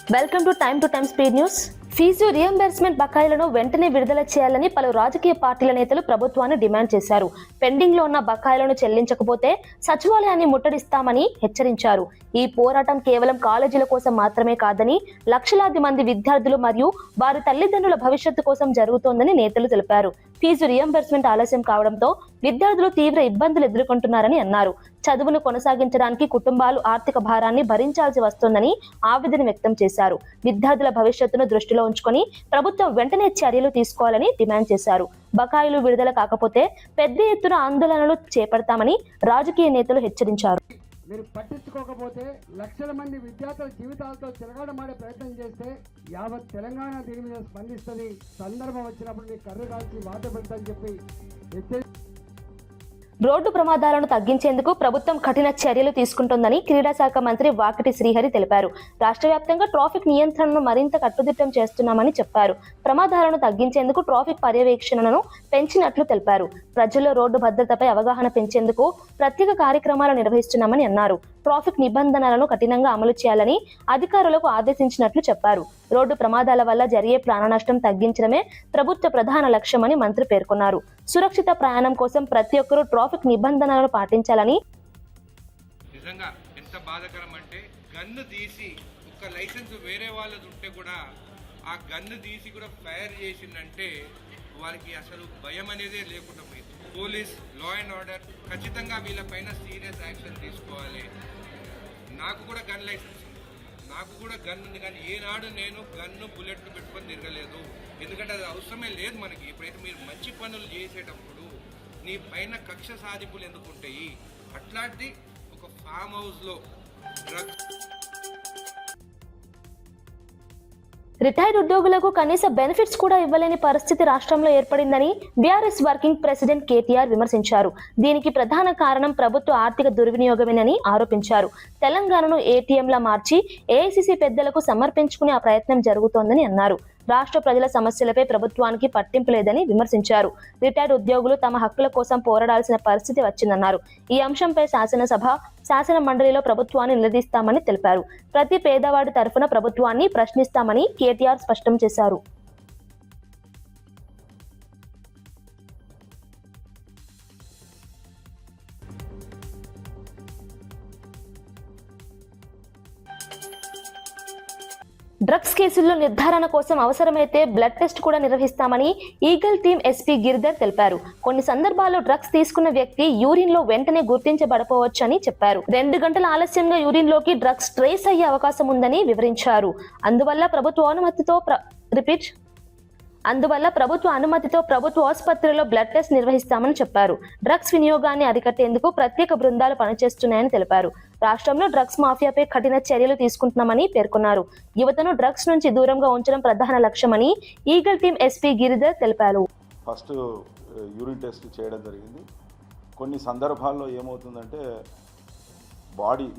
Welcome to Time Speed News. Fee reimbursement బకాయిలను వెంటనే విడుదల చేయాలని పలు రాజకీయ పార్టీల నేతలు ప్రభుత్వాన్ని డిమాండ్ చేశారు. పెండింగ్ లో ఉన్న బకాయిలను చెల్లించకపోతే సచివాలయాన్ని ముట్టడిస్తామని హెచ్చరించారు. ఈ పోరాటం కేవలం కాలేజీల కోసం మాత్రమే కాదని లక్షలాది మంది విద్యార్థులు మరియు వారి తల్లిదండ్రుల భవిష్యత్తు కోసం జరుగుతోందని నేతలు తెలిపారు. ఫీజు రియంబర్స్మెంట్ ఆలస్యం కావడంతో విద్యార్థులు తీవ్ర ఇబ్బందులు ఎదుర్కొంటున్నారని అన్నారు. చదువును కొనసాగించడానికి కుటుంబాలు ఆర్థిక భారాన్ని భరించాల్సి వస్తోందని ఆవేదన వ్యక్తం చేశారు. విద్యార్థుల భవిష్యత్తును దృష్టిలో ఉంచుకొని ప్రభుత్వం వెంటనే చర్యలు తీసుకోవాలని డిమాండ్ చేశారు. బకాయిలు విడుదల కాకపోతే పెద్ద ఎత్తున ఆందోళనలు చేపడతామని రాజకీయ నేతలు హెచ్చరించారు. మీరు పట్టించుకోకపోతే లక్షల మంది విద్యార్థుల జీవితాలతో తిరగడమాడే ప్రయత్నం చేస్తే యావత్ తెలంగాణ దీని మీద స్పందిస్తుంది. సందర్భం వచ్చినప్పుడు మీకు కర్ర కాల్చి వాత పెడతాని చెప్పి రోడ్డు ప్రమాదాలను తగ్గించేందుకు ప్రభుత్వం కఠిన చర్యలు తీసుకుంటోందని క్రీడా శాఖ మంత్రి వాకిటి శ్రీహరి తెలిపారు. రాష్ట్ర వ్యాప్తంగా ట్రాఫిక్ నియంత్రణను మరింత కట్టుదిట్టం చేస్తున్నామని చెప్పారు. ప్రమాదాలను తగ్గించేందుకు ట్రాఫిక్ పర్యవేక్షణను పెంచినట్లు తెలిపారు. ప్రజల్లో రోడ్డు భద్రతపై అవగాహన పెంచేందుకు ప్రత్యేక కార్యక్రమాలు నిర్వహిస్తున్నామని అన్నారు. ట్రాఫిక్ నిబంధనలను కఠినంగా అమలు చేయాలని అధికారులకు ఆదేశించినట్లు చెప్పారు. రోడ్డు ప్రమాదాల వల్ల జరిగే ప్రాణ నష్టం తగ్గించడమే ప్రభుత్వ ప్రధాన లక్ష్యమని మంత్రి పేర్కొన్నారు. సురక్షిత ప్రయాణం కోసం ప్రతి ఒక్కరూ ట్రాఫిక్ నిబంధనలను పాటించాలని. నిజంగా ఎంత బాధాకరం అంటే గన్ను తీసి ఒక లైసెన్స్ వేరే వాళ్ళది ఉంటే కూడా ఆ గన్ను తీసి కూడా ఫైర్ చేసిందంటే వారికి అసలు భయం అనేదే లేకుండా పోయింది. పోలీస్ లా అండ్ ఆర్డర్ ఖచ్చితంగా వీళ్ళపైన సీరియస్ యాక్షన్ తీసుకోవాలి. నాకు కూడా గన్ లైసెన్స్ ఉంది, నాకు కూడా గన్ ఉంది, కానీ ఏనాడు నేను గన్ను బుల్లెట్ పెట్టుకొని తిరగలేదు. ఎందుకంటే అది అవసరమే లేదు మనకి. ఇప్పుడైతే మీరు మంచి పనులు చేసేటప్పుడు నీ పైన కక్ష సాధింపులు ఎందుకు ఉంటాయి? అట్లాంటి ఒక ఫామ్ హౌస్లో డ్రగ్స్. రిటైర్డ్ ఉద్యోగులకు కనీస బెనిఫిట్స్ కూడా ఇవ్వలేని పరిస్థితి రాష్ట్రంలో ఏర్పడిందని బీఆర్ఎస్ వర్కింగ్ ప్రెసిడెంట్ కేటీఆర్ విమర్శించారు. దీనికి ప్రధాన కారణం ప్రభుత్వ ఆర్థిక దుర్వినియోగమేనని ఆరోపించారు. తెలంగాణను ఏటీఎంలా మార్చి ఏఐసీసీ పెద్దలకు సమర్పించుకునే ఆ ప్రయత్నం జరుగుతోందని అన్నారు. రాష్ట్ర ప్రజల సమస్యలపై ప్రభుత్వానికి పట్టింపు లేదని విమర్శించారు. రిటైర్డ్ ఉద్యోగులు తమ హక్కుల కోసం పోరాడాల్సిన పరిస్థితి వచ్చిందన్నారు. ఈ అంశంపై శాసనసభ, శాసన మండలిలో ప్రభుత్వాన్ని నిలదీస్తామని తెలిపారు. ప్రతి పేదవాడి తరఫున ప్రభుత్వాన్ని ప్రశ్నిస్తామని కేటీఆర్ స్పష్టం చేశారు. డ్రగ్స్ కేసుల్లో నిర్ధారణ కోసం అవసరమైతే బ్లడ్ టెస్ట్ కూడా నిర్వహిస్తామని ఈగల్ టీమ్ ఎస్పీ గిరిధర్ తెలిపారు. కొన్ని సందర్భాల్లో డ్రగ్స్ తీసుకున్న వ్యక్తి యూరిన్ లో వెంటనే గుర్తించబడపోవచ్చని చెప్పారు. 2 గంటల ఆలస్యంగా యూరిన్ లోకి డ్రగ్స్ ట్రేస్ అయ్యే అవకాశం ఉందని వివరించారు. అందువల్ల ప్రభుత్వ అనుమతితో ప్రభుత్వ ఆసుపత్రిలో బ్లడ్ టెస్ట్ నిర్వహిస్తామని చెప్పారు. డ్రగ్స్ వినియోగాన్ని అరికట్టేందుకు ప్రత్యేక బృందాలు పనిచేస్తున్నాయని తెలిపారు. రాష్ట్రంలో డ్రగ్స్ మాఫియాపై కఠిన చర్యలు తీసుకుంటున్నామని పేర్కొన్నారు. యువతను డ్రగ్స్ నుంచి దూరంగా ఉంచడం ప్రధాన లక్ష్యమని ఈగల్ టీమ్ ఎస్పీ గిరిధర్ తెలిపారు. ఫస్ట్ యూరిన్ టెస్ట్ చేయడం జరిగింది. కొన్ని సందర్భాల్లో ఏమవుతుందంటే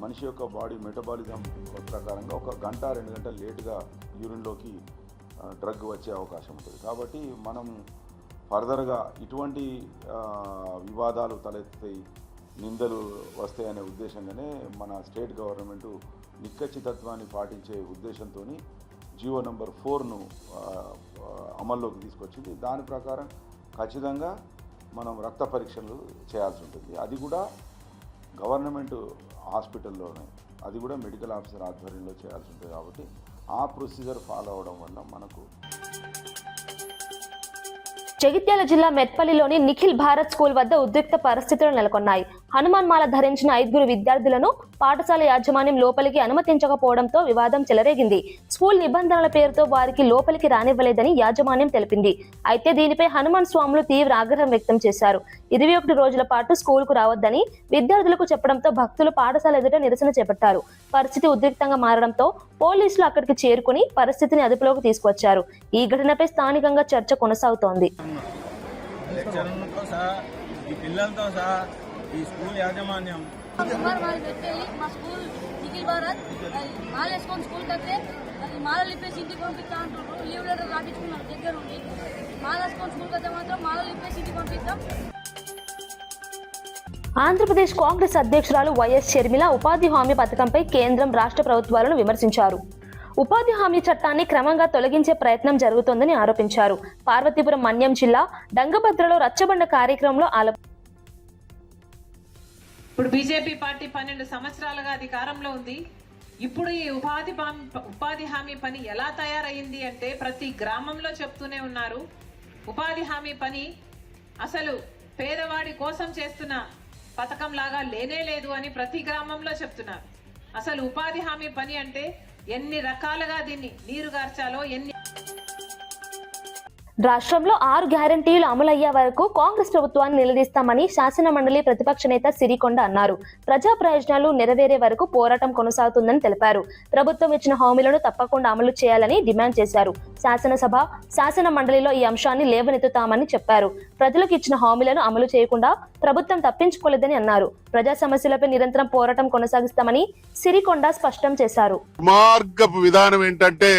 మనిషి యొక్క బాడీ మెటబాలిజం ప్రకారంగా 1 గంట 2 గంటలు లేటుగా యూరిన్లోకి డ్రగ్ వచ్చే అవకాశం ఉంటుంది. కాబట్టి మనం ఫర్దర్గా ఇటువంటి వివాదాలు తలెత్తాయి, నిందలు వస్తాయనే ఉద్దేశంగానే మన స్టేట్ గవర్నమెంటు నిక్కచ్చితత్వాన్ని పాటించే ఉద్దేశంతో జీవో నంబర్ 4ను అమల్లోకి తీసుకొచ్చింది. దాని ప్రకారం ఖచ్చితంగా మనం రక్త పరీక్షలు చేయాల్సి ఉంటుంది. అది కూడా గవర్నమెంట్ హాస్పిటల్లోనే, అది కూడా మెడికల్ ఆఫీసర్ ఆధ్వర్యంలో చేయాల్సి ఉంటుంది. కాబట్టి ఆ ప్రొసీజర్ ఫాలో అవడం వల్ల మనకు. జగిత్యాల జిల్లా మెట్పల్లిలోని నిఖిల్ భారత్ స్కూల్ వద్ద ఉద్రిక్త పరిస్థితులు నెలకొన్నాయి. హనుమాన్ మాల ధరించిన 5 విద్యార్థులను పాఠశాల యాజమాన్యం లోపలికి అనుమతించకపోవడంతో వివాదం చెలరేగింది. స్కూల్ నిబంధనల పేరుతో వారికి లోపలికి రానివ్వలేదని యాజమాన్యం తెలిపింది. అయితే దీనిపై హనుమాన్ స్వాములు తీవ్ర ఆగ్రహం వ్యక్తం చేశారు. 21 రోజుల పాటు స్కూల్కు రావద్దని విద్యార్థులకు చెప్పడంతో భక్తులు పాఠశాల ఎదుట నిరసన చేపట్టారు. పరిస్థితి ఉద్రిక్తంగా మారడంతో పోలీసులు అక్కడికి చేరుకుని పరిస్థితిని అదుపులోకి తీసుకొచ్చారు. ఈ ఘటనపై స్థానికంగా చర్చ కొనసాగుతోంది. ఈ స్కూల్ యాజమాన్యం మా స్కూల్ నిఖిల్ భారత్ మాల వేసుకొని స్కూల్ కట్టే మాలలు ఇప్పేసి ఇంటికి పంపిస్తా అంటారు. లీవ్ లెటర్ రాపించుకున్నారు దగ్గర ఉండి. మాల వేసుకొని స్కూల్ కట్టే మాత్రం మాలలు ఇప్పేసి ఇంటికి పంపిస్తాం. ఆంధ్రప్రదేశ్ కాంగ్రెస్ అధ్యక్షురాలు వైఎస్ షర్మిల ఉపాధి హామీ పథకంపై కేంద్రం, రాష్ట్ర ప్రభుత్వాలను విమర్శించారు. ఉపాధి హామీ చట్టాన్ని క్రమంగా తొలగించే ప్రయత్నం జరుగుతోందని ఆరోపించారు. పార్వతీపురం మన్యం జిల్లా డంగభద్రలో రచ్చబండ కార్యక్రమంలో ఇప్పుడు బీజేపీ పార్టీ 12 సంవత్సరాలుగా అధికారంలో ఉంది. ఇప్పుడు ఈ ఉపాధి హామీ పని ఎలా తయారైంది అంటే ప్రతి గ్రామంలో చెప్తూనే ఉన్నారు. ఉపాధి హామీ పని అసలు పేదవాడి కోసం చేస్తున్న పథకం లాగా లేనే లేదు అని ప్రతి గ్రామంలో చెప్తున్నారు. అసలు ఉపాధి హామీ పని అంటే ఎన్ని రకాలుగా దీన్ని నీరుగార్చాలో రాష్ట్రంలో 6 గ్యారంటీలు అమలయ్యే వరకు కాంగ్రెస్ ప్రభుత్వాన్ని నిలదీస్తామని శాసన మండలి ప్రతిపక్ష నేత సిరికొండ అన్నారు. ప్రజా ప్రయోజనాలు నెరవేరే వరకు పోరాటం కొనసాగుతుందని తెలిపారు. ప్రభుత్వం ఇచ్చిన హామీలను తప్పకుండా అమలు చేయాలని డిమాండ్ చేశారు. శాసనసభ, శాసన మండలిలో ఈ అంశాన్ని లేవనెత్తుతామని చెప్పారు. ప్రజలకు ఇచ్చిన హామీలను అమలు చేయకుండా ప్రభుత్వం తప్పించుకోలేదని అన్నారు. ప్రజా సమస్యలపై నిరంతరం పోరాటం కొనసాగిస్తామని సిరికొండ స్పష్టం చేశారు. మార్గపు విధానం ఏంటంటే